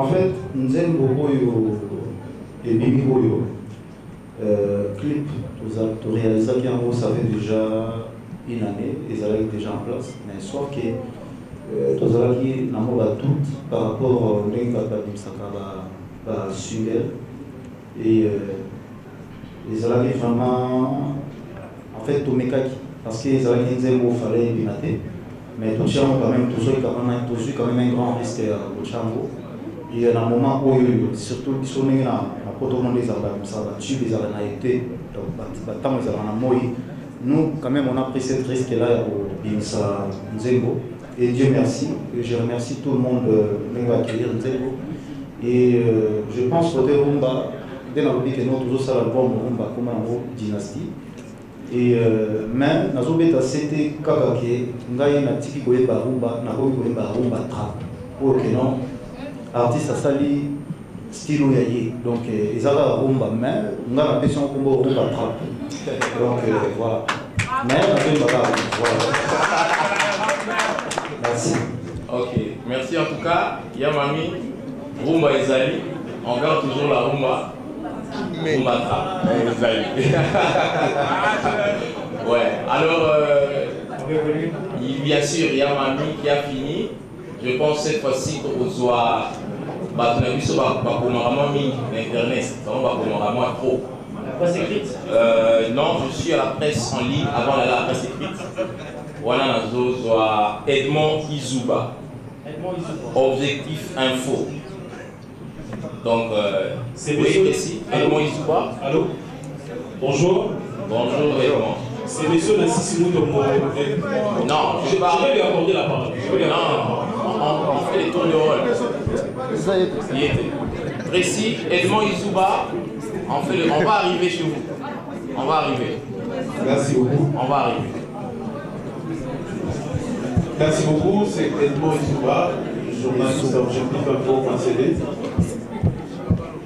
En fait, Nzembo Boyo et Bibi Boyo, clip, tu réalises bien, ça fait déjà une année, ils allaient déjà en place, mais sauf que tu as tout par rapport au Sugar et ils allaient vraiment, en fait, tout mécanique, parce qu'ils allaient Nzembo fallait binater, mais tout ça quand même, toujours quand même un grand risque au Chango. Il y a un moment où, surtout, si on est là, nous, quand même, on a pris cette risque-là au Binsa Nzembo. Et Dieu merci, et je remercie tout le monde de nous accueillir Nzembo. Et je pense que Rumba, dès la rubrique, nous toujours ça l'album Rumba comme un dynastie. Et même, nous avons c'était Kakake, Ngaye na tiki koyeba Rumba, na koyeba Rumba trap. Pour que non. Artiste à Sali, style yaye. Donc, ils avaient rumba, mais on a l'impression qu'on va rumba trap. Donc, voilà. Mais on a fait une bagarre. Voilà. Merci. Ok, merci en tout cas. Yamami, rumba Ezali. On garde toujours la rumba. Rumba trap. Ezali. Ouais, alors, bien sûr, Yamami qui a fini. Je pense cette fois-ci qu'on soit l'internet, trop. La presse écrite non, je suis à la presse en ligne avant d'aller à la presse écrite. Voilà, Edmond Izuba. Objectif Info. Donc, c'est oui, ici, Edmond Izuba. Allô? Bonjour. Bonjour, Edmond. C'est monsieur Nassissimo de mon. Non, je vais lui accorder la parole. On fait les tours de rôle. Il était précis. Edmond Izuba, on va arriver chez vous. On va arriver. Merci beaucoup. On va arriver. Merci beaucoup. C'est Edmond Izuba, journaliste Objectif Info.cd.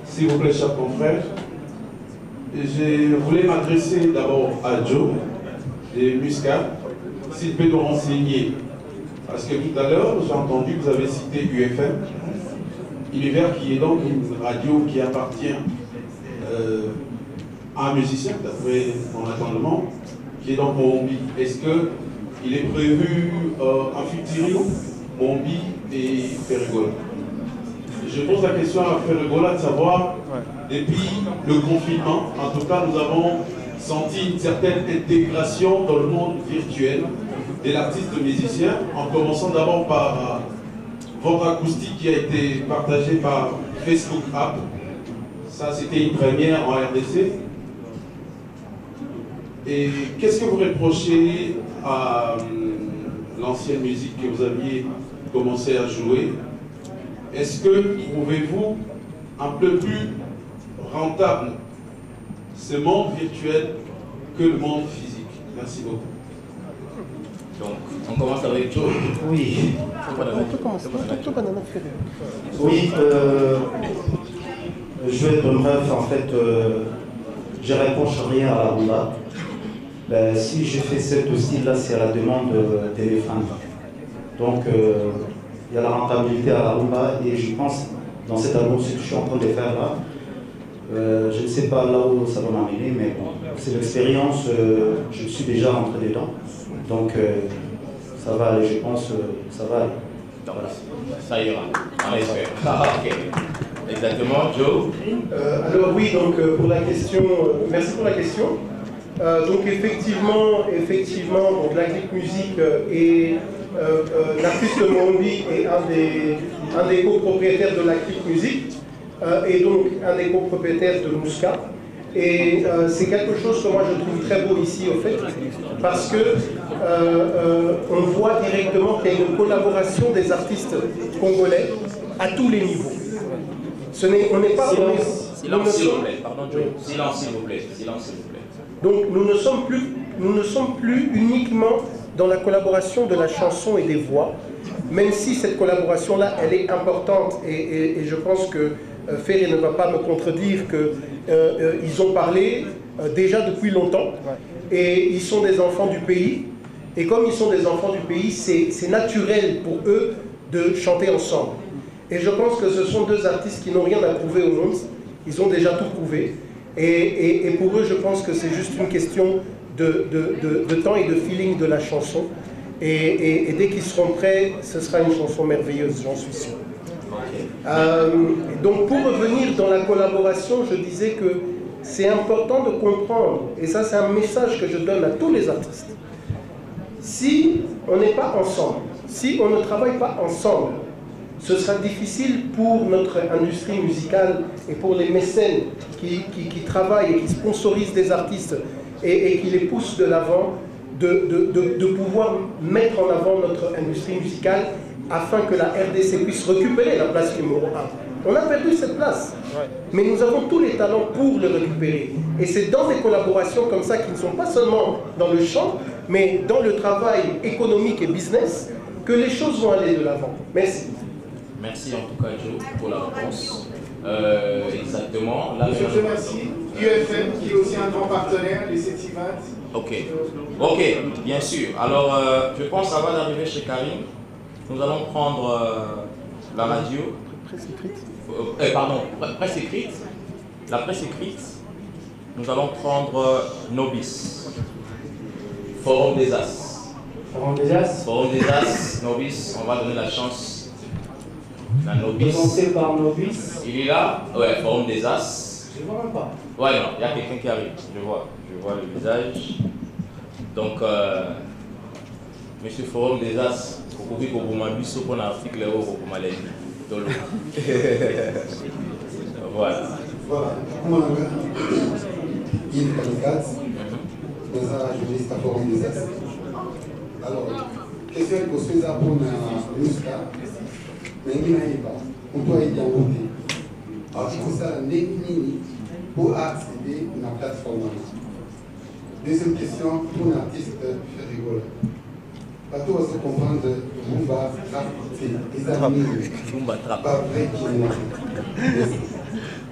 S'il vous plaît, chers confrères, je voulais m'adresser d'abord à Joe et Muscat, s'il peut nous renseigner. Parce que tout à l'heure, j'ai entendu que vous avez cité UFM, Univers qui est donc une radio qui appartient à un musicien, d'après mon entendement, qui est donc Mombi. Est-ce qu'il est prévu un futur Mombi et Ferregola? Je pose la question à Ferregola de savoir, depuis le confinement, en tout cas, nous avons senti une certaine intégration dans le monde virtuel de l'artiste musicien, en commençant d'abord par votre acoustique qui a été partagée par Facebook App. Ça, c'était une première en RDC. Et qu'est-ce que vous reprochez à l'ancienne musique que vous aviez commencé à jouer? Est-ce que trouvez-vous un peu plus rentable ce monde virtuel que le monde physique? Merci beaucoup. Donc, on commence avec Joe. Oui. Oui, je vais être bref, en fait, je ne réponds rien à la rumba. Ben, si je fais ce style-là, c'est à la demande des femmes. Donc, il y a la rentabilité à la rumba et je pense, dans cet album, ce que je suis en train de faire là, je ne sais pas là où ça va m'amener, mais bon, c'est l'expérience, je suis déjà rentré dedans. Donc, ça va aller, je pense, ça va aller. Voilà. Ça ira, on espère. Ok. Exactement, Joe. Alors oui, donc pour la question, merci pour la question. Donc effectivement, donc la clip musique et l'artiste Mombi est un des copropriétaires de la clip musique et donc un des copropriétaires de Muscat. Et c'est quelque chose que moi je trouve très beau ici au fait, parce que on voit directement qu'il y a une collaboration des artistes congolais à tous les niveaux. On n'est pas... Silence s'il vous plaît, pardon Joe. Silence s'il vous plaît, silence s'il vous plaît. Donc nous ne sommes plus uniquement dans la collaboration de la chanson et des voix, même si cette collaboration-là, elle est importante et je pense que Ferré ne va pas me contredire qu'ils ont parlé déjà depuis longtemps et ils sont des enfants du pays et comme ils sont des enfants du pays, c'est naturel pour eux de chanter ensemble. Et je pense que ce sont deux artistes qui n'ont rien à prouver au monde. Ils ont déjà tout prouvé. Et pour eux, je pense que c'est juste une question de temps et de feeling de la chanson. Et dès qu'ils seront prêts, ce sera une chanson merveilleuse, j'en suis sûr. Donc pour revenir dans la collaboration, je disais que c'est important de comprendre, et ça c'est un message que je donne à tous les artistes. Si on n'est pas ensemble, si on ne travaille pas ensemble, ce sera difficile pour notre industrie musicale et pour les mécènes qui travaillent et qui sponsorisent des artistes et qui les poussent de l'avant, de pouvoir mettre en avant notre industrie musicale afin que la RDC puisse récupérer la place numéro 1. On a perdu cette place, mais nous avons tous les talents pour le récupérer. Et c'est dans des collaborations comme ça qui ne sont pas seulement dans le chant, mais dans le travail économique et business, que les choses vont aller de l'avant. Merci. Merci en tout cas Joe pour la réponse. Exactement. Là, je remercie UFM qui est aussi un grand partenaire, les Cetivat. Ok, bien sûr. Alors je pense avant d'arriver chez Karim, nous allons prendre la radio. Presse écrite. Pardon, presse écrite. La presse écrite. Nous allons prendre Nobis. Forum des As. Forum des As. Forum des As, Nobis. On va donner la chance à Nobis. Présenté par Nobis. Il est là. Ouais, Forum des As. Je ne vois même pas. Ouais, non, il y a quelqu'un qui arrive. Je vois le visage. Donc, Monsieur Forum des As, vous pouvez vous m'abuser pour l'article ou pour m'aller. Voilà. Voilà. Il est kamikaze. Nous avons journaliste à Forum des As. Alors, question que vous faites pour la musique, mais il n'y a pas. On doit y aller. Alors, c'est ça, l'éliminer pour accéder à la plateforme. Deuxième question pour un artiste fait rigoler. Pas tout se comprendre de Rumba Trap, c'est les amis. Rumba Trap. Pas vrai qu'il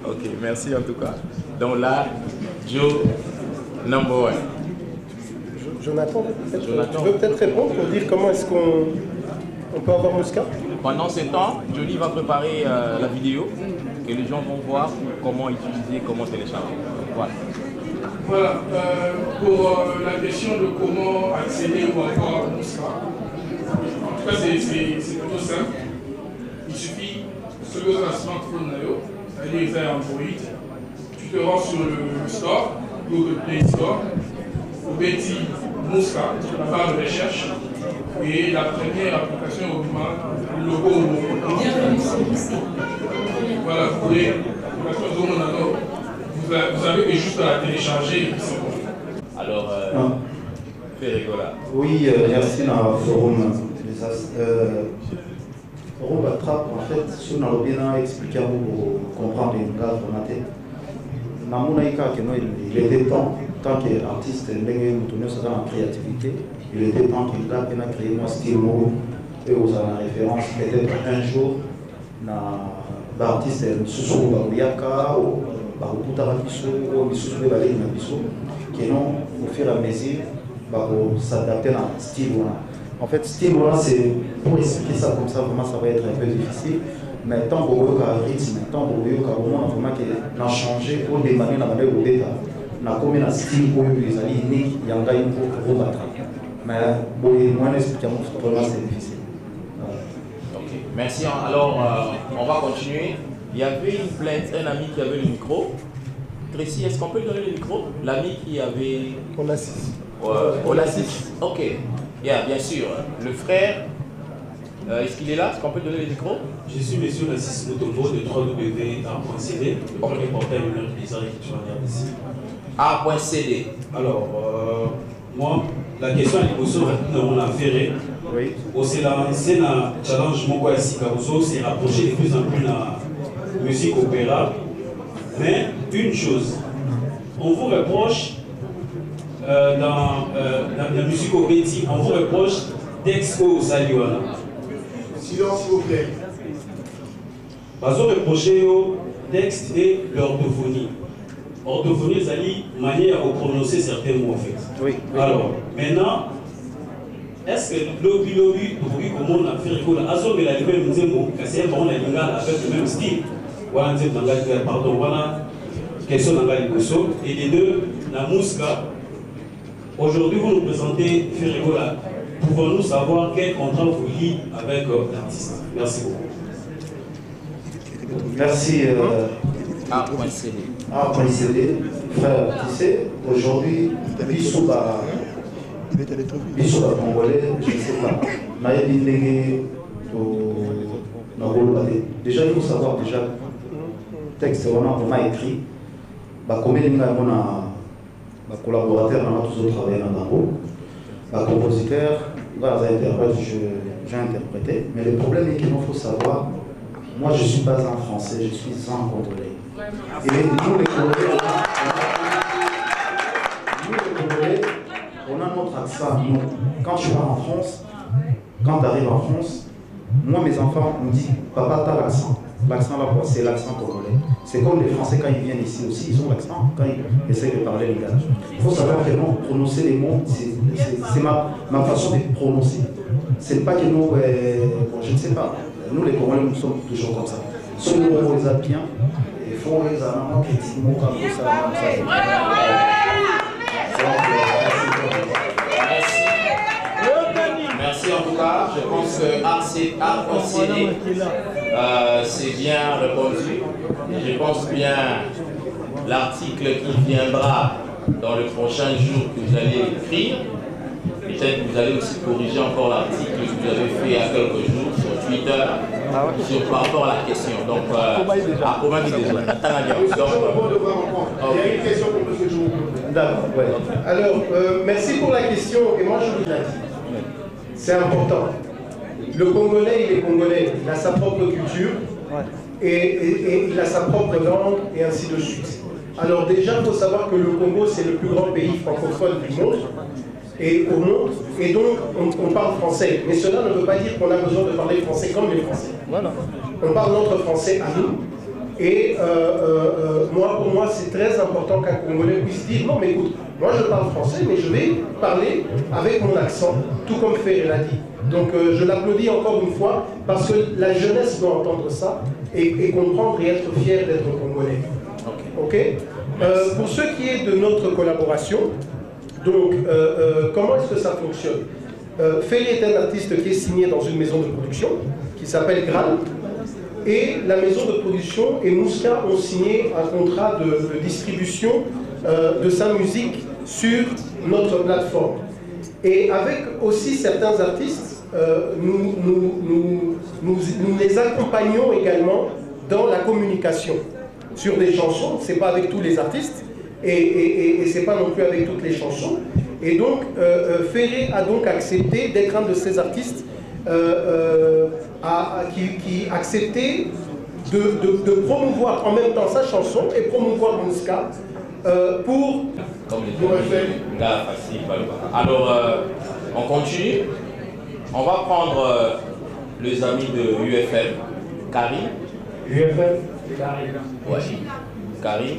Ok, merci en tout cas. Donc là, Joe, number one. Jonathan, tu veux peut-être répondre pour dire comment est-ce qu'on peut avoir Mouska? Pendant ce temps, Johnny va préparer la vidéo que les gens vont voir comment utiliser, comment télécharger. Voilà. Voilà, pour la question de comment accéder ou avoir Mouska, en tout cas c'est plutôt simple. Il suffit, selon un smartphone, c'est-à-dire un Android, tu te rends sur le store, Google Play Store, au petit Mouska, la barre de recherche, et la première application augmente le logo. Voilà, vous pouvez, vous avez juste à la télécharger. Alors, Ferregola. Oui, merci dans le forum. Forum Trap, en fait, si on a bien expliqué pour comprendre les gars de la tête. Il était temps, tant qu'artiste, il était en créativité, il était temps qu'il a créé un style et aux références, peut-être un jour, l'artiste Soussou Baouyaka, ou Baoukouta Bisso, ou Bissou Balé Bisso, qui non, au fur et à mesure, s'adapter à un style. En fait, style, c'est pour expliquer ça comme ça, vraiment, ça va être un peu difficile. Mais tant que vous avez un rythme, tant que vous avez vraiment changé, au démarrer dans la manière où vous êtes, na comme un style où vous allez unique, il y a un gars qui vous battra. Mais moi, l'explication, c'est difficile. Ok, merci. Alors, on va continuer. Il y avait une plainte, un ami qui avait le micro. Tracy, est-ce qu'on peut lui donner le micro? L'ami qui avait. On assiste. On assiste. Ok, bien sûr. Le frère. Est-ce qu'il est là? Est-ce qu'on peut donner le micro? Je suis monsieur Nassis Motombo de 3W.A.CD, le premier portail numérique des arts et culture en RDC. A.CD. Alors, moi, la question est posée on a ferré. Oui. C'est un challenge Moko Sikaroso, c'est rapprocher de plus en plus la musique opéra. Mais une chose, on vous reproche dans la musique au Betty, on vous reproche d'expo Saliwana. Silence, s'il vous plaît. Ils ont reproché au texte et l'orthophonie. Orthophonie, c'est une manière de prononcer certains mots en fait. Oui. Alors, maintenant, est-ce que lobby oui comment on a fait rigolo azo mais la même nzembo kasi on a lingala avec le même style voilà nzembo ngaka pardon voilà question ngaka likoso et les deux la Mouska aujourd'hui vous nous présentez Ferigola pouvons-nous savoir quel contrat vous lie avec l'artiste? Merci beaucoup. Merci A.CD. Frère, tu sais, aujourd'hui, Bissouba Congolais, je ne sais pas. Déjà, il faut savoir, déjà, le texte on a vraiment écrit. Combien de collaborateurs, on a tous travaillé dans Dango. Compositeur, j'ai interprété. Mais le problème est qu'il faut savoir, moi je ne suis pas un Français, je suis un Congolais. Et nous les Congolais, on a notre accent. Nous, quand tu vas en France, quand tu arrives en France, moi mes enfants me disent, papa t'as l'accent. L'accent là, c'est l'accent congolais. C'est comme les Français quand ils viennent ici aussi, ils ont l'accent quand ils essaient de parler les gars. Il faut savoir vraiment prononcer les mots, c'est ma façon de prononcer. C'est pas que nous, je ne sais pas, nous les Congolais nous sommes toujours comme ça. Ceux qui ont les a bien, il faut les avoir mots comme ça. Merci en tout cas, je pense que ACD, c'est bien répondu. Je pense bien l'article qui viendra dans le prochain jour que vous allez écrire. Peut-être que vous allez aussi corriger encore l'article que vous avez fait il y a quelques jours sur Twitter par rapport à la question. Donc, comment dire déjà? Il y a une question pour M. Djou. D'accord, ouais. Alors, merci pour la question. Et moi, je vous l'ai dit. C'est important. Le Congolais, il est Congolais. Il a sa propre culture et il a sa propre langue et ainsi de suite. Alors déjà, il faut savoir que le Congo, c'est le plus grand pays francophone du monde. Et au monde, et donc on parle français. Mais cela ne veut pas dire qu'on a besoin de parler français comme les Français. Voilà. On parle notre français à nous. Et pour moi, c'est très important qu'un Congolais puisse dire non, mais écoute, moi je parle français, mais je vais parler avec mon accent, tout comme Ferré l'a dit. Donc je l'applaudis encore une fois, parce que la jeunesse doit entendre ça et comprendre et être fier d'être Congolais. Ok. Pour ce qui est de notre collaboration, donc comment est-ce que ça fonctionne? Ferré est un artiste qui est signé dans une maison de production qui s'appelle Graal. Et la maison de production et Mouska ont signé un contrat de distribution de sa musique sur notre plateforme. Et avec aussi certains artistes, nous les accompagnons également dans la communication sur des chansons. Ce n'est pas avec tous les artistes et ce n'est pas non plus avec toutes les chansons. Et donc, Ferré a donc accepté d'être un de ces artistes qui acceptait de promouvoir en même temps sa chanson et promouvoir Mouska pour... Alors, on continue. On va prendre les amis de UFM. Karim. UFM, Karim. Ouais. Karim.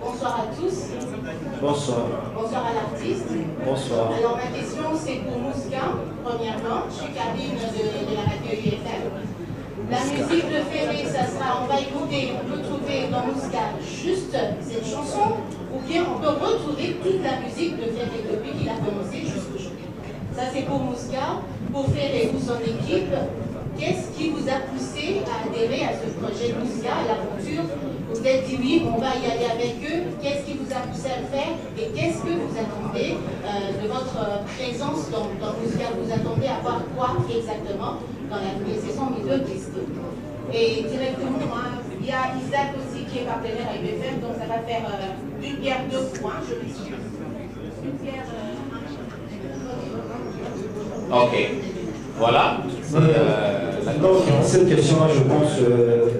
Bonsoir à tous. Bonsoir. Bonsoir à l'artiste. Bonsoir. Alors ma question c'est pour Mouska, premièrement. Je suis Karine de la radio UFM. La musique de Ferré, ça sera, on va écouter, on peut trouver dans Mouska juste cette chanson, ou bien on peut retrouver toute la musique de Ferré depuis qu'il a commencé jusqu'aujourd'hui. Ça c'est pour Mouska. Pour Ferré ou son équipe, qu'est-ce qui vous a poussé à adhérer à ce projet Mouska, à l'aventure? Vous vous êtes dit oui, on va y aller avec eux. Qu'est-ce qui vous a poussé à le faire? Et qu'est-ce que vous attendez de votre présence dans Mouska? Vous attendez à voir quoi exactement dans la saison mes deux questions. Et directement, il y a Isaac aussi qui est partenaire à UFM, donc ça va faire une pierre deux points, je m'excuse. Une pierre... Ok. Voilà. Donc, cette question-là, je pense,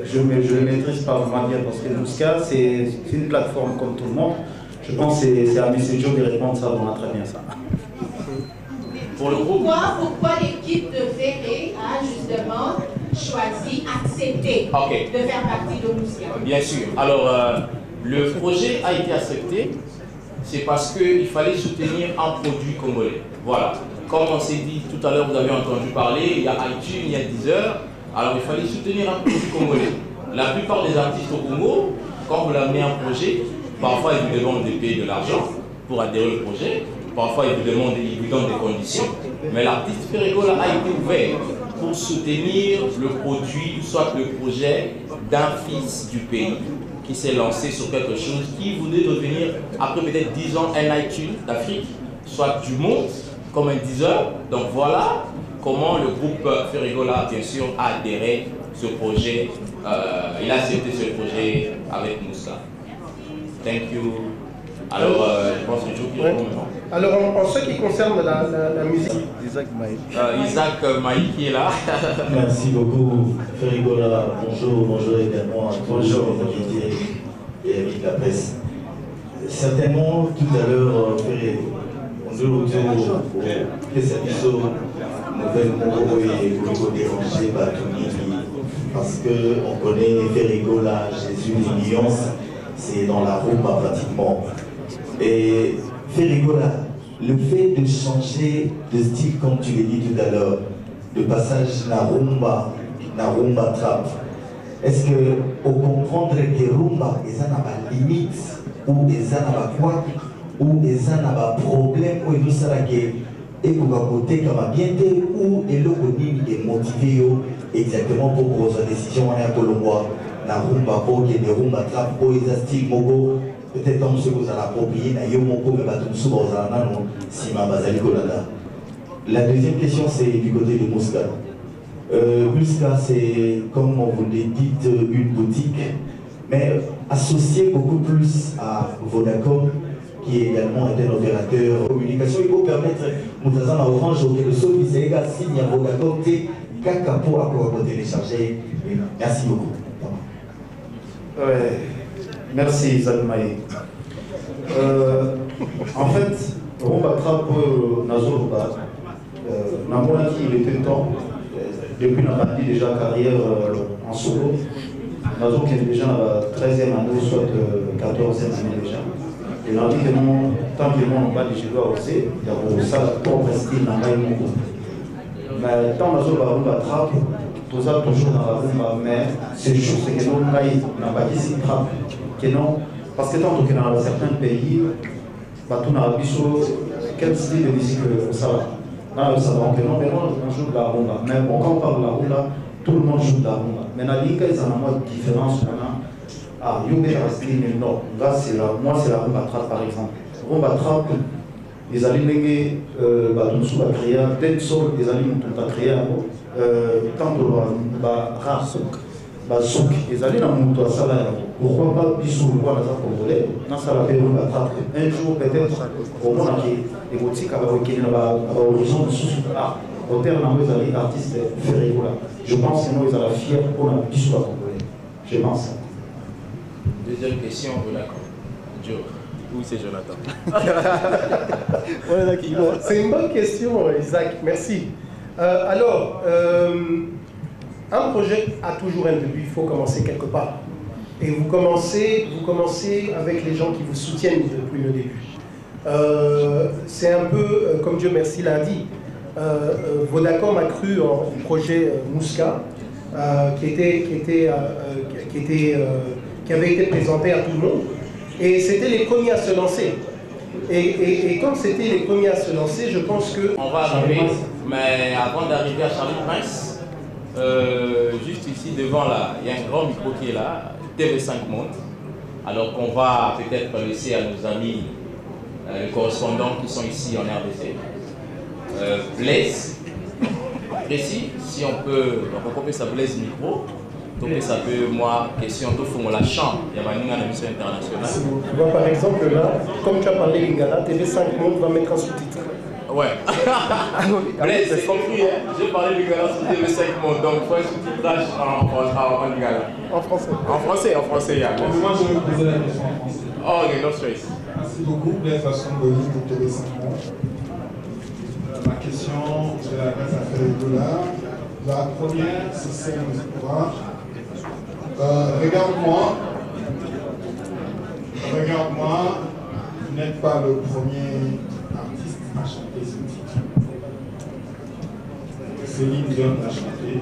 je ne maîtrise pas vraiment bien parce que Mouska, c'est une plateforme comme tout le monde. Je pense que c'est à M. Joe de répondre ça, on a très bien ça. Pour le groupe. Pourquoi l'équipe de Ferré a justement choisi, accepté de faire partie de Mouska? Bien sûr. Alors, Le projet a été accepté, c'est parce qu'il fallait soutenir un produit congolais. Voilà. Comme on s'est dit tout à l'heure, vous avez entendu parler, il y a iTunes, il y a Deezer, alors il fallait soutenir un produit congolais. La plupart des artistes au Congo, quand vous l'amenez un projet, parfois ils vous demandent de payer de l'argent pour adhérer au projet, parfois ils vous donnent des conditions, mais l'artiste Ferregola a été ouvert pour soutenir le produit, soit le projet d'un fils du pays qui s'est lancé sur quelque chose qui voulait devenir, après peut-être 10 ans, un iTunes d'Afrique, soit du monde, comme un Deezer. Donc voilà comment le groupe Ferregola, bien sûr, a adhéré ce projet. Il a accepté ce projet avec Moussa. Thank you. Alors, je pense que je qui répond maintenant. Alors, en ce qui concerne la musique, Isaac Maïk. Isaac Maïk qui est là. Merci beaucoup, Ferregola. Bonjour également à tous les invités et amis de la presse. Certainement, tout à l'heure, on dit autour que c'est plutôt nouvelle Congo et dérangé par tout parce qu'on connaît Ferregola, Jésus, les Lions, c'est dans la rumba pratiquement. Et Ferregola, le fait de changer de style, comme tu l'as dit tout à l'heure, de passage na rumba trap, est-ce que au comprendre que rumba, ils ont des limites, ou ils ont des quoi, ou ils ont des problèmes, ou ils ont des côté comme bien ou et le est motivé exactement pour prendre une décision en Colombois, na rumba pour qu'il y ait des rumba trap, pour les style mogo. Peut-être que vous allez approprier, la deuxième question, c'est du côté de Mouska. Mouska, c'est, comme on vous l'a dit, une boutique, mais associée beaucoup plus à Vodacom, qui est également un opérateur de communication. Il faut permettre, nous avons à Orange, que le seul qui s'est signé à Vodacom, c'est Kakapo à pouvoir télécharger. Merci beaucoup. Ouais. Merci Zalmaï. En fait, Rumba Trap Nazoluba, il était temps, depuis la partie déjà carrière en solo, Nazo qui est déjà dans la 13e année, soit 14e année déjà. Et là, tant que le monde n'a pas déjà osé, il y a pour ça, propre style dans le monde. Mais tant Nazoluba Rumba Trap, tout ça toujours dans la rumba, mais c'est juste que nous n'a pas dit si trap. Non, parce que tant que dans certains pays, quel style de musique ça va. Là, ça va que non, mais on joue de la rumba. Mais bon, quand on parle de la rumba, tout le monde joue de la rumba. Mais dans les cas, ils ont une différence maintenant. Ah, Yumé Rastine, non. Là, moi, c'est la rumba trap par exemple. Rumba trap, ils allaient sous la créer, dès sol, ils allaient tout à créer, tant que rare. Basouk, ils allaient dans mon toit, ça là. Pourquoi pas bisou le voir dans un congolais, dans sa lapé un jour peut-être au moins les boutiques à l'horizon de sous au terme ils allaient artistes Ferregola. Je pense que nous ils allaient fiers pour la bisou à congolais. Je pense. Deuxième question, d'accord. Joe. Oui, c'est Jonathan. C'est une bonne question, Isaac. Merci. Alors, un projet a toujours un début, il faut commencer quelque part. Et vous commencez avec les gens qui vous soutiennent depuis le début. C'est un peu, comme Dieu merci l'a dit, Vodacom a cru au projet Mouska, qui avait été présenté à tout le monde. Et c'était les premiers à se lancer. Et comme c'était les premiers à se lancer, je pense que... On va arriver, mais avant d'arriver à Charlie Prince, juste ici devant là, il y a un grand micro qui est là, TV5 Monde. Alors qu'on va peut-être laisser à nos amis, les correspondants qui sont ici en RDC. Blaise, précis, si on peut, donc on peut ça Blaise micro. Donc ça peut, moi, question de fond, la chambre, il y a une émission internationale. Tu vois par exemple là, comme tu as parlé Lingala, TV5 Monde va mettre un sous-titre. Ouais. Blaise, c'est compris, hein. J'ai parlé Lingala sur TV5 Monde, donc il faut un sous-titrage en Lingala. En français. En français, il y a. Moi, je vais vous poser la question en français. Oh, ok, no stress. Merci beaucoup, Blaise Assongoli de TV5 Monde. Ma question, je l'adresse à Ferregola. La première, c'est celle de courage. Regarde-moi. n'êtes pas le premier artiste à chanter ce titre. Céline Dion a chanté.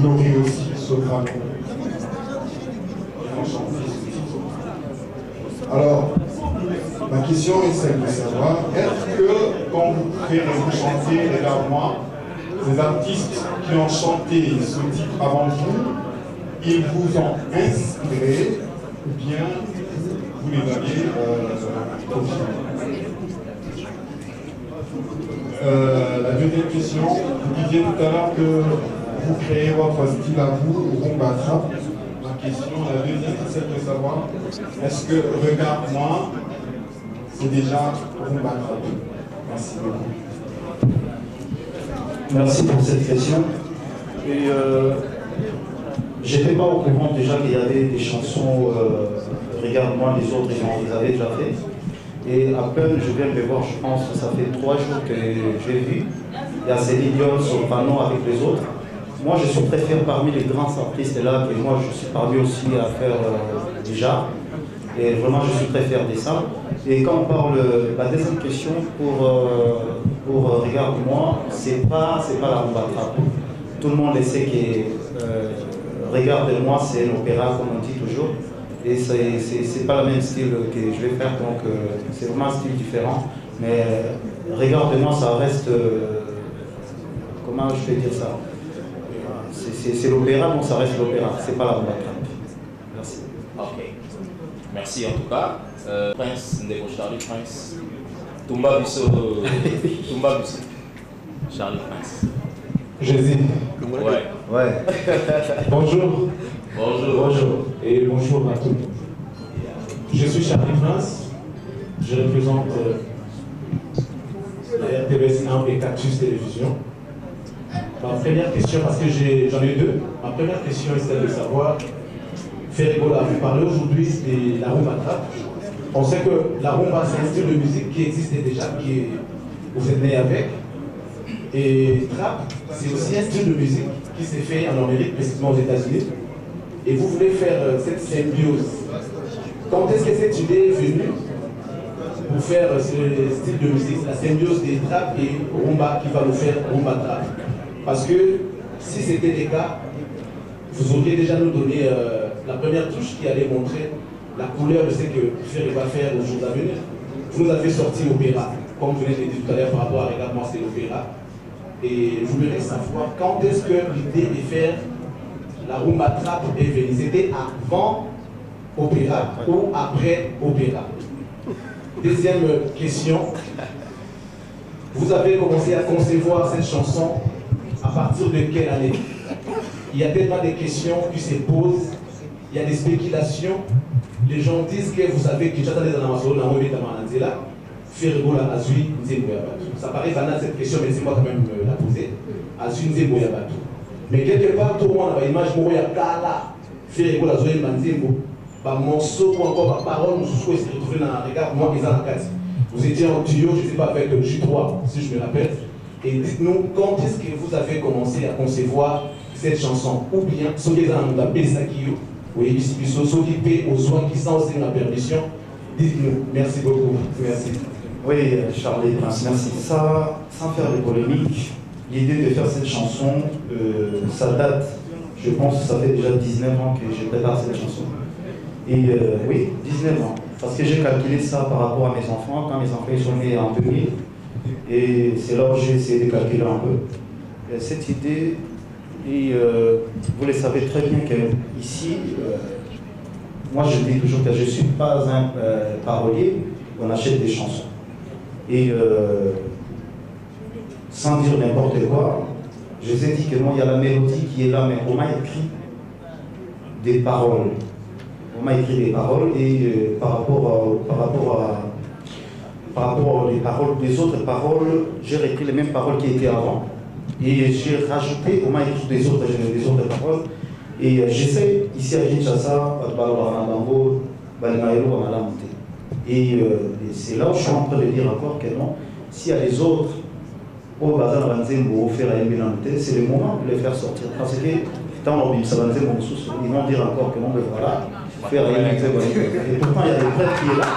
Laurie aussi, soprano. Ils ont chanté ce titre. Alors, ma question est celle de savoir, est-ce que quand vous vous chantez Regarde-moi, ces artistes qui ont chanté ce titre avant vous, ils vous ont inspiré ou bien vous les aviez confiés? La deuxième question, vous disiez tout à l'heure que vous créez votre style à vous, rumba trap. Ma question, la deuxième, c'est celle de savoir, est-ce que Regarde-moi, c'est déjà rumba trap? Merci beaucoup. Merci pour cette question. Et j'étais pas au courant déjà qu'il y avait des chansons Regarde-moi, les autres ils les avaient déjà fait. Et à peine je viens de voir, je pense que ça fait 3 jours que j'ai vu. Il y a Céline Dion sur le panneau avec les autres. Moi je suis préféré parmi les grands artistes là, que moi je suis parmi aussi à faire déjà. Et vraiment je suis très fier de ça. Et quand on parle, la deuxième question pour Regarde-moi, c'est pas la rumba trap. Tout le monde le sait que Regarde-moi c'est un opéra comme on dit toujours. Et c'est pas le même style que je vais faire, donc c'est vraiment un style différent. Mais Regarde-moi ça reste, comment je peux dire ça? C'est l'opéra, donc ça reste l'opéra, c'est pas la rumba trap. Merci. Ok. Merci en tout cas. Prince Ndeko Charlie Prince. Tumba Bisso. Charlie Prince. Jésus. Ouais. Bonjour. Bonjour. Et bonjour à tout le monde. Je suis Charlie Prince. Je représente la RTBS 1 et Cactus Télévision. Ma première question, parce que j'en ai deux. Ma première question est celle de savoir, Ferrigola, vous parlez aujourd'hui de la rumba trap. On sait que la rumba, c'est un style de musique qui existait déjà, vous êtes né avec. Et trap, c'est aussi un style de musique qui s'est fait en Amérique, précisément aux États-Unis. Et vous voulez faire cette symbiose. Quand est-ce que cette idée est venue pour faire ce style de musique, la symbiose des trap et rumba qui va nous faire rumba trap? Parce que si c'était le cas, vous auriez déjà nous donné la première touche qui allait montrer la couleur de ce que Ferry va faire aux jours à venir. Vous nous avez sorti l'opéra, comme vous l'avez dit tout à l'heure par rapport à Regarde-moi, c'est l'opéra. Et je voudrais savoir quand est-ce que l'idée de faire la rumba trap est venue. C'était avant opéra ou après opéra? Deuxième question. Vous avez commencé à concevoir cette chanson à partir de quelle année? Il y a tellement de questions qui se posent, il y a des spéculations. Les gens disent que vous savez que j'attendais dans la maison, dans le Mananzela, Ferrigola, Azui, Nzemboyabatu. Ça paraît banal cette question, mais c'est moi quand même la poser. Azui, Nzemboyabatu. Mais quelque part, tout le monde a une image de Kala, Ferrigola, Azui, Nzembo. Un morceau ou encore ma parole, nous souhaitons se retrouver dans Regarde-moi, ils en ont 4. Vous étiez en tuyau, je ne sais pas, avec J3, si je me rappelle. Et dites-nous, quand est-ce que vous avez commencé à concevoir cette chanson? Ou bien, ceux qui ont appelé ça qui oui, ceux qui paient aux soins qui sont aussi la permission, dites-nous. Merci beaucoup. Merci. Oui, Charlie Prince, merci. Ça, sans faire de polémique, l'idée de faire cette chanson, ça date, je pense que ça fait déjà 19 ans que je prépare cette chanson. Et oui, 19 ans. Parce que j'ai calculé ça par rapport à mes enfants, quand mes enfants sont nés en 2000. Et c'est là où j'ai essayé de calculer un peu. Cette idée, et vous le savez très bien qu'ici, moi je dis toujours que je ne suis pas un parolier, on achète des chansons. Et sans dire n'importe quoi, je vous ai dit que moi il y a la mélodie qui est là, mais on m'a écrit des paroles. On m'a écrit des paroles et par rapport aux paroles des autres paroles, j'ai repris les mêmes paroles qui étaient avant. Et j'ai rajouté, on m'a écrit des autres paroles. Et j'essaie ici à Kinshasa, et c'est là où je suis en train de dire encore que non, s'il y a les autres, c'est le moment de les faire sortir. Parce que dans ils vont dire encore que non, mais voilà, faire rien. Et pourtant, il y a des prêtres qui est là.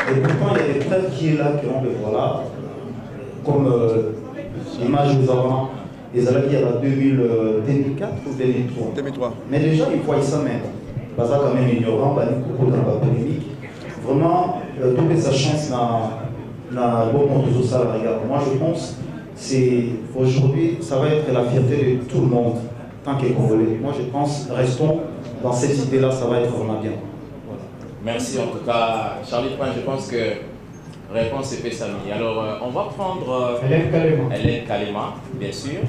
Et pourtant, il y a des prêtres qui est là, qui ont, voilà, comme l'image nous avons, les alliés il y a 2004 ou 2003. Mais déjà, ils voient ça même. Parce que quand même ignorant, bah, nous, dans la polémique. Vraiment, toute sa chance n'a bon monde ça, regarde. Moi, je pense c'est aujourd'hui, ça va être la fierté de tout le monde, tant qu'il est congolais. Moi, je pense, restons dans cette idée-là, ça va être vraiment bien. Voilà. Merci en tout cas, Charlie Point. Je pense que réponse est faite, Samy. Alors, on va prendre Hélène Kalema, bien sûr.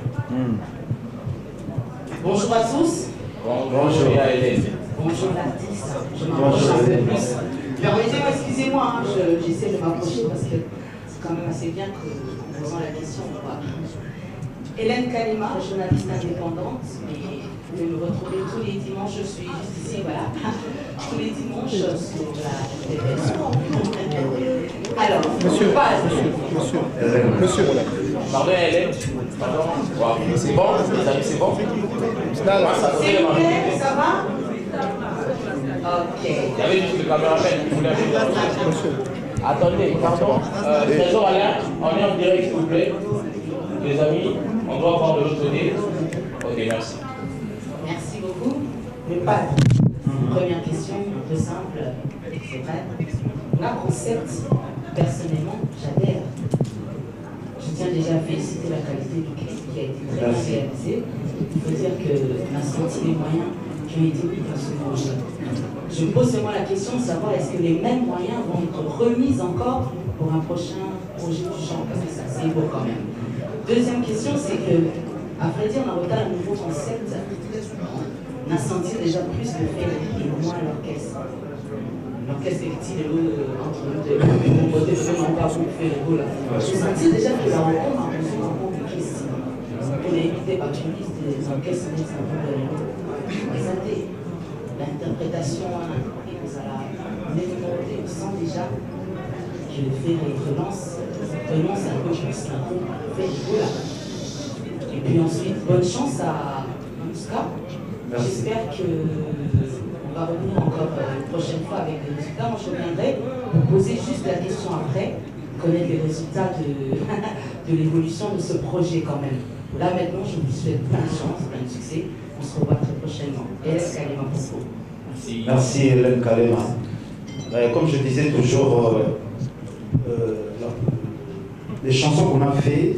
Bonjour à tous. Bonjour à Hélène. Bonjour l'artiste. Je m'approche un peu plus. Permettez-moi, excusez-moi, hein, j'essaie de m'approcher parce que c'est quand même assez bien qu'en posant la question, on voit. Hélène Kalema, journaliste indépendante, et vous pouvez me retrouver tous les dimanches, je suis juste ici, voilà, tous les dimanches sur la télévision. Alors, monsieur, Pardon Hélène, pardon. Wow. C'est bon, les amis, c'est bon? S'il vous plaît, ça va? Ok. Il y avait juste le caméraman qui voulait ajouter. Attendez, pardon. Trésor Alain, on est en direct, s'il vous plaît. Les amis, on doit voir de l'autre côté. Ok, merci. Merci beaucoup. Mais pas. Première question, un peu simple, c'est vrai. La concept, personnellement, j'adhère. Je tiens déjà à féliciter la qualité du clip qui a été très bien réalisé. Il faut dire qu'on a senti les moyens qui ont été mis dans ce projet. Je me pose seulement la question de savoir est-ce que les mêmes moyens vont être remis encore pour un prochain projet du genre, parce que c'est assez beau quand même. Deuxième question, c'est que, à vrai dire, on a regardé un nouveau concept. On a senti déjà plus de fait et moins l'orchestre. L'orchestre est petit, entre nous deux, mon côté, vraiment pas pour faire le goût là. J'ai senti déjà que la rencontre a posé un peu de questions. On est invité par Tunis, des orchestres, mais c'est un peu de présenter l'interprétation et nous allons développer. On sent déjà que le fait renonce un peu plus qu'un peu fait du goût là. Et puis ensuite, bonne chance à Mouska. J'espère qu'on va revenir encore une prochaine fois avec des résultats. Moi, je reviendrai vous poser juste la question après, connaître les résultats de l'évolution de ce projet quand même. Là, maintenant, je vous souhaite plein de chance, plein de succès. On se revoit très prochainement. Hélène Kalema pour vous. Merci Hélène Kalema. Comme je disais toujours, les chansons qu'on a fait,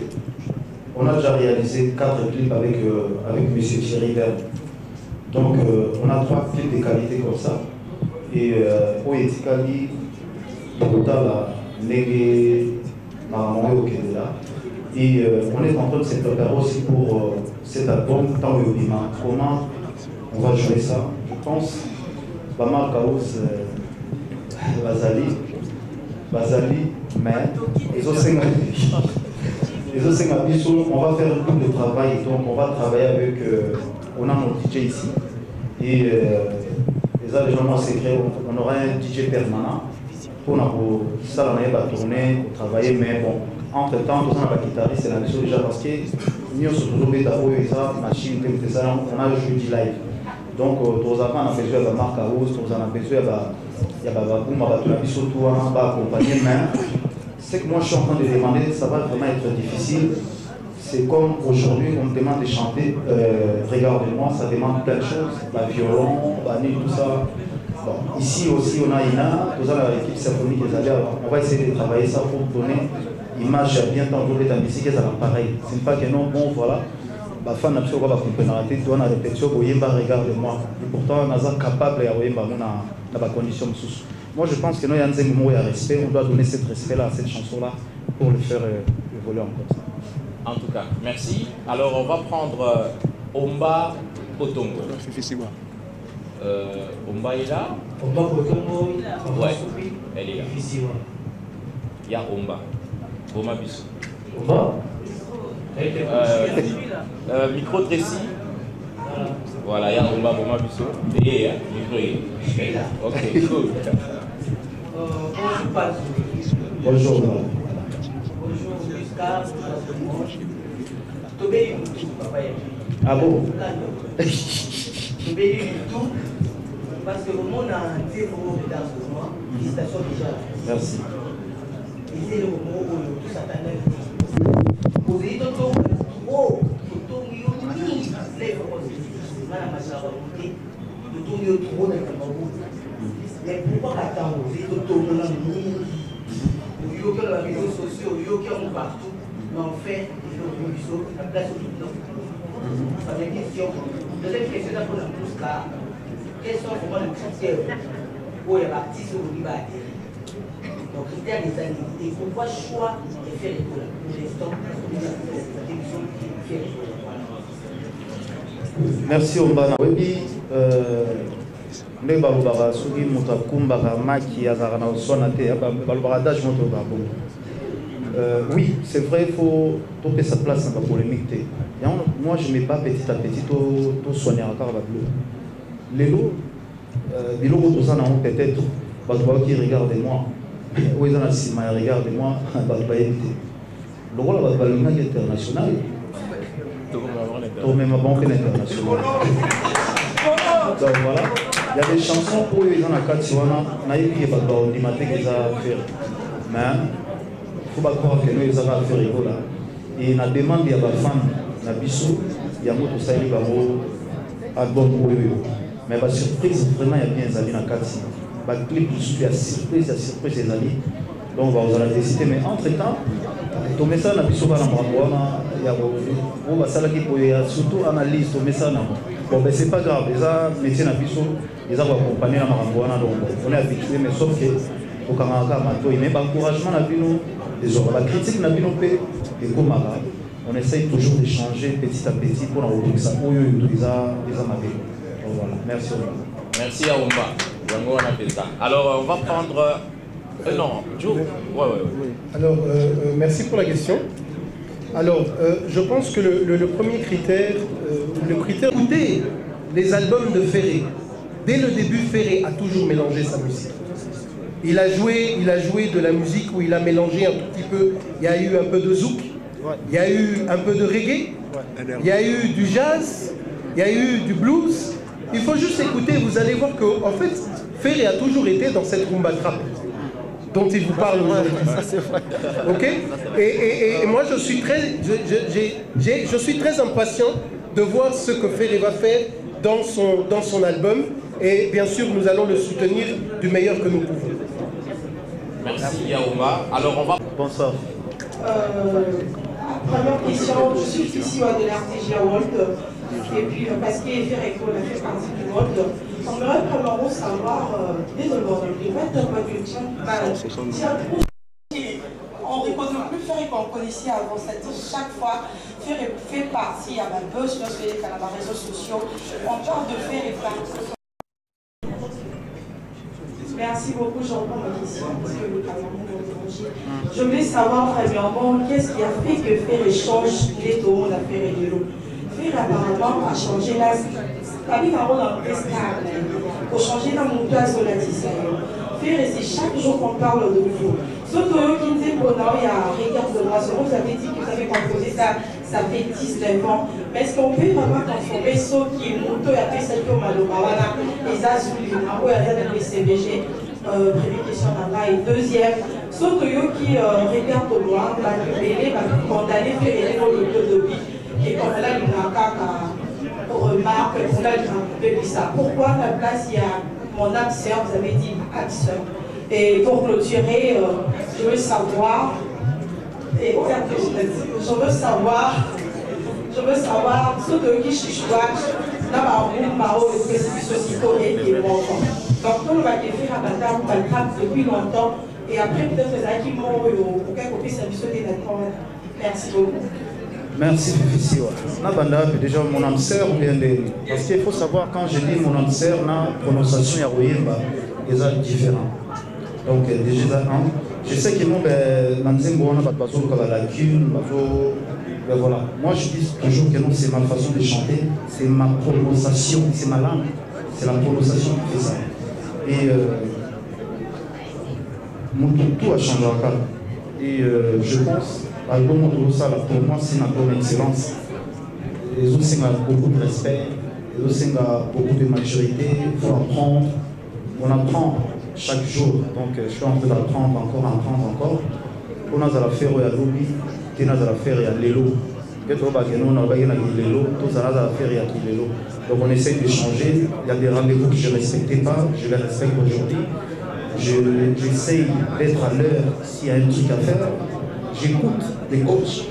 on a déjà réalisé 4 clips avec M. Thierry Verne. Donc, on a 3 clips de qualité comme ça. Et Oetikali, Bogota, Nege, Maramon et Okendela. Et on est en train de se préparer aussi pour cet album, Tant Yobima. Comment on va jouer ça? Je pense, Bamar Kaous, Bazali, mais les autres on va faire un peu de travail. Donc, on va travailler avec. On a notre DJ ici. Et les gens secret, on aura un DJ permanent pour ça, on va tourner, travailler, mais bon, entre temps, tout ça, la guitariste, c'est la mission déjà parce que nous sommes machine, on a le jeudi live. Donc, on a besoin de la marque à hausse, on a besoin de accompagner, mais ce que moi je suis en train de demander, ça va vraiment être difficile. C'est comme aujourd'hui, on me demande de chanter, regardez-moi, ça demande plein de choses, violon, tout ça. Bon, ici aussi, on a Ina, tout ça, l'équipe symphonique, on va essayer de travailler ça pour donner image bien tant que la musique, ça va pareil. C'est pas que non, bon, voilà. Fan absolument pas comprendre, tu dois la répétition, regarde-moi. Et pourtant, on est capable de la condition. Moi, je pense que nous, il y a un moment où il y a respect, on doit donner ce respect-là, cette chanson-là, pour le faire évoluer encore. En tout cas, merci. Alors, on va prendre Omba Potongo. Omba est là? Omba Potongo, ouais, elle est là. Il y a Omba. Boma Bissou. Omba? Micro Tracy. Voilà, il y a Omba Boma Bissou. Et micro. Ok, cool. Bonjour, Pazou. Bonjour. Bonjour, Musca. Tobé, papa. Ah bon? Je vais lui tout parce que le monde a un défaut dans ce moment. Félicitations déjà. Merci. Et c'est le moment où tout s'attendait. Vous avez tout trop, tout mieux, les trop mais pourquoi attendre? Vous avez tout le monde vous avez les réseaux sociaux, vous avez partout, mais en fait, il faut que la place au tout. Première question. Deuxième question, pour la plus là, quels sont vraiment les critères pour les artistes au Liban? Donc, critères des années. Et pourquoi choix de faire l'école? Pour l'instant, la télévision fait l'école. Merci Ombana. Oui, balobara soki moto akumbaka maki azalaka na oswana te balobara dage moto babo. Oui, c'est vrai, il faut toper sa place dans la polémique. Moi, je ne mets pas petit à petit tout soigner encore la bleu. Les lots, peut-être, qui regardez-moi, où ils ont assis, regardez-moi, le rôle de la langue internationale, même ma banque internationale. Donc voilà, il y a des chansons pour eux, ils ont un cas de Siwana, naïf, il n'y a pas de qu'ils ont fait. Mais il faut pas croire que nous, ils ont fait rigoler. Et la demande, il y a des femmes, il y a des bisous, il y a des motos, il y a des albums pour eux. Mais la surprise, vraiment, il y a bien des amis dans le cadre. Le clip, il y a surprise, des amis. Donc, on va décider. Mais entre-temps, tout le message, il y a surtout analyse, tout le message. Bon, ben c'est pas grave, les métiers ils ont accompagné la Maramboana, donc on est habitué, mais sauf que au Kanaka, mais l'encouragement, la critique, on essaye toujours d'échanger petit à petit pour envoyer ça. Voilà, merci. Merci à Oumba. Alors, on va prendre. Non, Joe. Ouais. Alors, merci pour la question. Alors, je pense que le premier critère, écoutez les albums de Ferré. Dès le début, Ferré a toujours mélangé sa musique. Il a joué de la musique où il a mélangé un tout petit peu. Il y a eu un peu de zouk, il y a eu un peu de reggae, il y a eu du jazz, il y a eu du blues. Il faut juste écouter, vous allez voir qu'en fait, Ferré a toujours été dans cette rumba trap dont il vous parle aujourd'hui. Ok? Et moi, je suis très impatient de voir ce que Ferré va faire dans son album. Et bien sûr, nous allons le soutenir du meilleur que nous pouvons. Merci Yaouma. Alors, on va... Bonsoir. Première question, je suis ici de l'Artégia World. Et puis, parce que Ferré fait partie du monde. On aimerait vraiment savoir, désolé, je vais être un peu de on ne reconnaît plus Ferré qu'on connaissait avant, c'est-à-dire chaque fois, Ferré fait partie, il y a un buzz sur les réseaux sociaux, on parle de Ferré. Merci beaucoup, j'entends ma question, parce que le Cameroun est changé. Je voulais savoir, premièrement, qu'est-ce qui a fait que Ferré change les tours à Ferré de l'eau. Ferré apparemment a changé la avec un rôle un peu stable pour changer la montagne sur la tisane. Ferré, c'est chaque jour qu'on parle de vous. Sauf que qui disait qu'on a regard de moi, vous avez dit que vous avez composé ça fait 19 ans. Mais est-ce qu'on peut vraiment transformer ceux qui montent à Pessadio Malobawana, les Azulis, ou à la PCBG? Première question là-bas. Et deuxième, ceux qui regardent au loin, condamner Ferré dans le club de vie, et comme là, il y a remarque, on a dit ça. Pourquoi à la place, il y a mon âme sœur, vous avez dit âme sœur. Et pour clôturer, je veux savoir, ce qui chichouach, là-bas, et donc, tout le monde a fait un battre depuis longtemps, et après, peut-être que qui m'ont pour qu'on puisse s'habituer d'accord. Merci beaucoup. Merci Fifi. Déjà mon âme sœur parce qu'il faut savoir quand je dis mon âme sœur, la prononciation yaroyemba est différente. Donc déjà je sais que mon voilà. Moi je dis toujours que non, c'est ma façon de chanter, c'est ma prononciation, c'est ma langue, c'est la prononciation qui fait ça. Et mon tout a changé encore. Et je pense pour moi, c'est une bonne excellence. Les autres, c'est beaucoup de respect. il y a beaucoup de maturité, il faut apprendre. On apprend chaque jour, donc je suis en train d'apprendre encore. On a à faire à lobby, on a à faire à l'élo. Donc on essaie de changer. Il y a des rendez-vous que je ne respectais pas, je les respecte aujourd'hui. J'essaye d'être à l'heure s'il y a un truc à faire. J'écoute des coachs.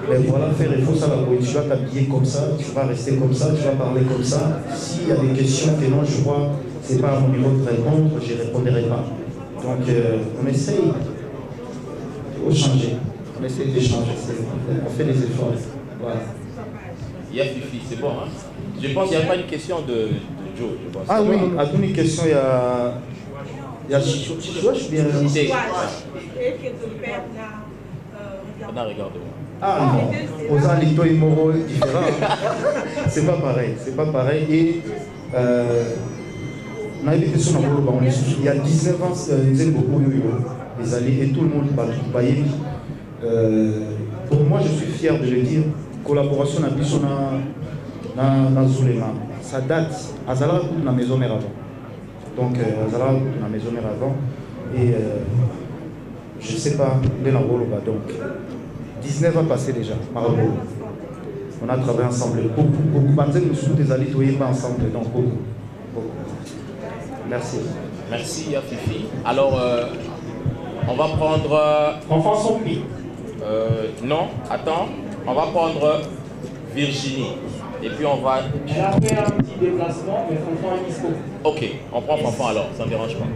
Mais voilà, il faut savoir que tu vas t'habiller comme ça, tu vas rester comme ça, tu vas parler comme ça. S'il y a des questions que non, je vois, ce n'est pas à mon niveau de répondre, je ne répondrai pas. Donc on essaye de changer. On essaye de changer. On fait des efforts. Voilà. Il y a Fifi, c'est bon. Hein? Je pense qu'il n'y a pas une question de Joe. Je pense. Ah oui, à toute une question, il y a. Il y a Chichouach bien. On a regardé. Ah non, aux Alito et Moro différents. C'est pas pareil, c'est pas pareil. Et on a évité son enveloppe. Il y a 19 ans, ils aiment beaucoup les alliés et tout le monde va tout payer. Pour moi, je suis fier de le dire. Collaboration avec dans Zulema. Ça date. Azala dans la maison mère avant. Donc, Azala dans la maison mère avant. Et je ne sais pas, de la rôle donc. 19 ans passés déjà, par rapport. On a travaillé ensemble. Beaucoup. Nous sommes des alliés, pas ensemble, donc beaucoup. Merci. Merci, Fifi. Alors, on va prendre. François Sompi. Non, attends. On va prendre Virginie. Et puis on va. Elle a fait un petit déplacement, mais Fanfan est dispo. Ok, on prend Fanfan alors, ça ne dérange pas.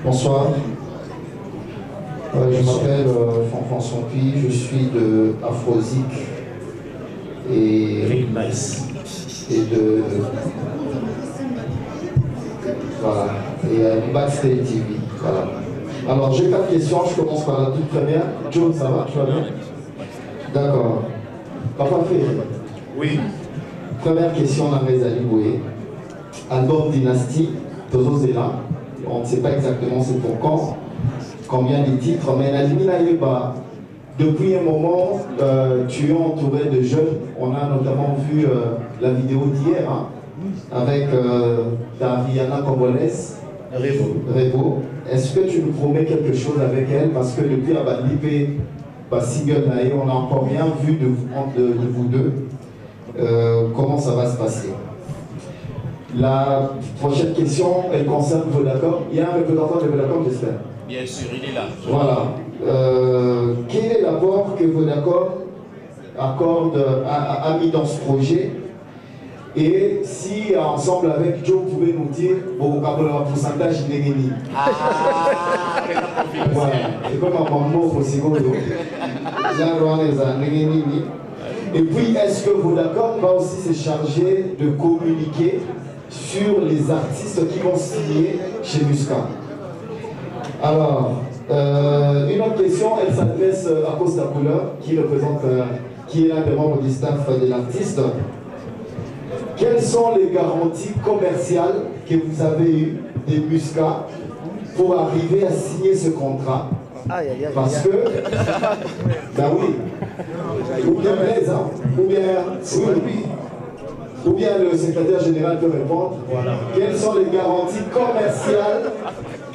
Bonsoir. Je m'appelle Fanfan Sompi, je suis de Afrozik et de voilà, et Backstage TV. Voilà. Alors j'ai 4 questions, je commence par la toute première. John, ça va, tu vas bien? D'accord. Papa fait. Oui. Première question, on a Rezali Boué. Album Dynastie, Tozo Zela. On ne sait pas exactement c'est pour quand, combien de titres, mais Nadimina Yeba, depuis un moment, tu es entouré de jeunes. On a notamment vu la vidéo d'hier hein, avec ta Rihanna congolaise, Revo. Est-ce que tu nous promets quelque chose avec elle? Parce que depuis la Bandipé, single Naïe, on n'a encore rien vu de vous deux. Comment ça va se passer? La prochaine question, elle concerne Vodacom. Il y a un représentant de Vodacom, j'espère. Bien sûr, il est là. Voilà. Quel est l'apport que Vodacom a mis dans ce projet? Et si, ensemble avec Joe, vous pouvez nous dire vos pourcentage d'Engeni. Voilà. Et comme un mot pour Sigodo. Et puis, est-ce que Vodacom va aussi se charger de communiquer sur les artistes qui vont signer chez Muscat? Alors, une autre question, elle s'adresse à Costa Couleur, qui est l'un des membres du staff de l'artiste. Quelles sont les garanties commerciales que vous avez eues des Muscat pour arriver à signer ce contrat? Parce que, ben oui, ou bien Blaise, hein, ou bien le secrétaire général peut répondre. Voilà. Quelles sont les garanties commerciales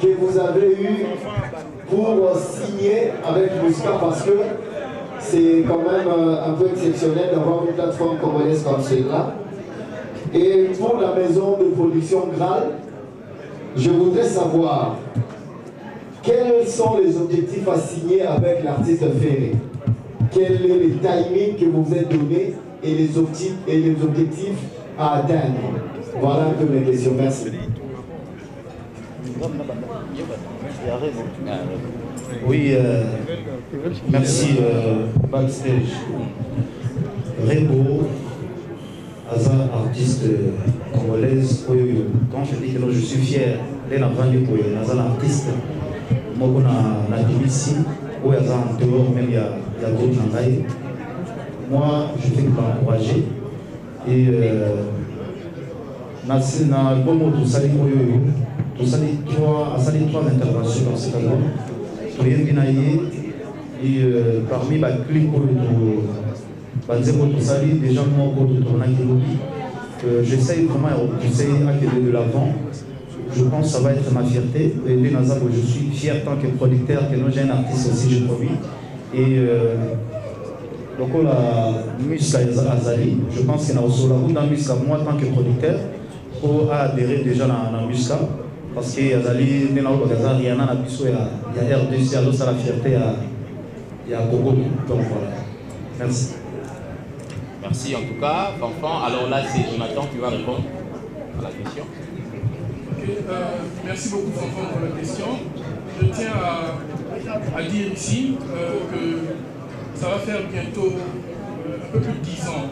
que vous avez eues pour signer avec Muscat? Parce que c'est quand même un peu exceptionnel d'avoir une plateforme congolaise comme celle-là. Et pour la maison de production Graal, je voudrais savoir quels sont les objectifs à signer avec l'artiste Ferré? Quel est le timing que vous vous êtes donné et les objectifs à atteindre? Voilà un peu mes questions. Merci. Oui, merci Backstage. Rebo, Azar, artiste congolaise. Quand je dis que je suis fier, les Navandi pour Azar, artiste. Moi, on a dit ici, où Azar en dehors, même il y a groupe Nangaï. Moi, je fais que l'encourager. Et dans l'album où tout ça, il y a 3 interventions dans cet album. Et parmi les clips, déjà, moi, pour tourner j'essaye vraiment de pousser de l'avant. Je pense que ça va être ma fierté. Et je suis fier tant que producteur, que nous j'ai un artiste aussi, je produis. Et donc la Musca Azali, je pense qu'il y a aussi la Musca, moi tant que producteur, pour adhérer déjà à la Musca. Parce qu'il y a Azali, il y a RDC, alors ça la fierté, il y a Gogo. Donc voilà. Merci. Merci en tout cas, Fanfan. Alors là, c'est Jonathan qui va répondre à la question. Merci beaucoup Fanfan pour la question. Je tiens à dire ici que ça va faire bientôt un peu plus de 10 ans